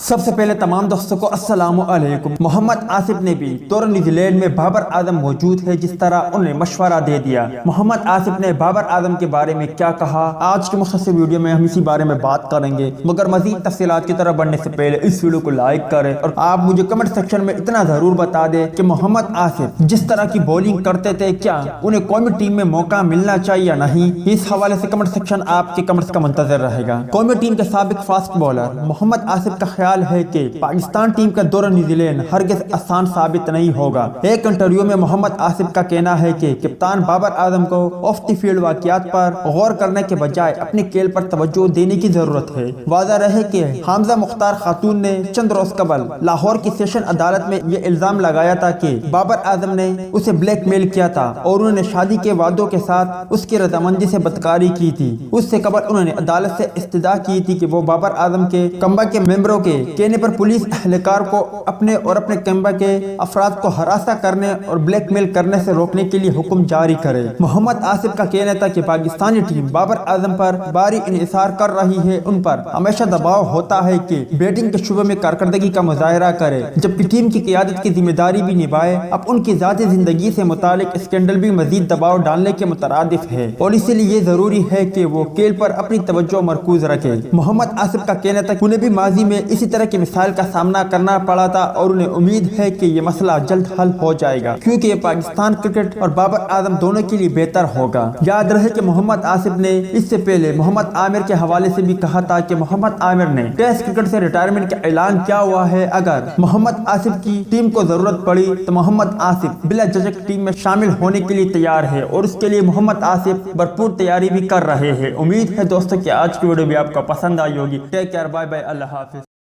سب سے پہلے تمام دوستوں کو السلام علیکم۔ محمد آصف نے بھی دورہ نیوزی لینڈ میں بابر اعظم موجود ہے، جس طرح انہیں مشورہ دے دیا۔ محمد آصف نے بابر اعظم کے بارے میں کیا کہا، آج کے مختصر ویڈیو میں ہم اسی بارے میں بات کریں گے، مگر مزید تفصیلات کی طرف بڑھنے سے پہلے اس ویڈیو کو لائک کریں اور آپ مجھے کمنٹ سیکشن میں اتنا ضرور بتا دیں کہ محمد آصف جس طرح کی بولنگ کرتے تھے، کیا انہیں قومی ٹیم میں موقع ملنا چاہیے یا نہیں۔ اس حوالے سے کمنٹ سیکشن آپ کے کمنٹس کا منتظر رہے گا۔ قومی ٹیم کے سابق فاسٹ بولر محمد آصف کا خیال ہے کہ پاکستان ٹیم کا دورہ نیوزی لینڈ ہرگز آسان ثابت نہیں ہوگا۔ ایک انٹرویو میں محمد آصف کا کہنا ہے کہ کپتان بابر اعظم کو آف دی فیلڈ واقعات پر غور کرنے کے بجائے اپنے کھیل پر توجہ دینے کی ضرورت ہے۔ واضح رہے کہ حامزہ مختار خاتون نے چند روز قبل لاہور کی سیشن عدالت میں یہ الزام لگایا تھا کہ بابر اعظم نے اسے بلیک میل کیا تھا اور انہوں نے شادی کے وعدوں کے ساتھ اس کی رضامندی سے بدکاری کی تھی۔ اس سے قبل انہوں نے عدالت سے استدعا کی تھی کہ وہ بابر اعظم کے کنبہ کے ممبروں کے کہنے پر پولیس اہلکار کو اپنے اور اپنے کنبہ کے افراد کو ہراساں کرنے اور بلیک میل کرنے سے روکنے کے لیے حکم جاری کرے۔ محمد آصف کا کہنا تھا کہ پاکستانی ٹیم بابر اعظم پر بھاری انحصار کر رہی ہے، ان پر ہمیشہ دباؤ ہوتا ہے کہ بیٹنگ کے شعبے میں کارکردگی کا مظاہرہ کرے، جبکہ ٹیم کی قیادت کی ذمہ داری بھی نبھائے۔ اب ان کی ذاتی زندگی سے متعلق اسکینڈل بھی مزید دباؤ ڈالنے کے مترادف ہے اور اسی لیے یہ ضروری ہے کہ وہ کھیل پر اپنی توجہ مرکوز رکھے۔ محمد آصف کا کہنا تھا کہ انہیں بھی ماضی میں اسی طرح کی مثال کا سامنا کرنا پڑا تھا اور انہیں امید ہے کہ یہ مسئلہ جلد حل ہو جائے گا، کیونکہ یہ پاکستان کرکٹ اور بابر اعظم دونوں کے لیے بہتر ہوگا۔ یاد رہے کہ محمد آصف نے اس سے پہلے محمد عامر کے حوالے سے بھی کہا تھا کہ محمد عامر نے ٹیسٹ کرکٹ سے ریٹائرمنٹ کا اعلان کیا ہوا ہے، اگر محمد آصف کی ٹیم کو ضرورت پڑی تو محمد آصف بلا جھجک ٹیم میں شامل ہونے کے لیے تیار ہے اور اس کے لیے محمد آصف بھرپور تیاری بھی کر رہے ہیں۔ امید ہے دوستوں کہ آج کی ویڈیو بھی آپ کو پسند آئی ہوگی۔ ٹیک کیئر، بائے بائے، اللہ حافظ۔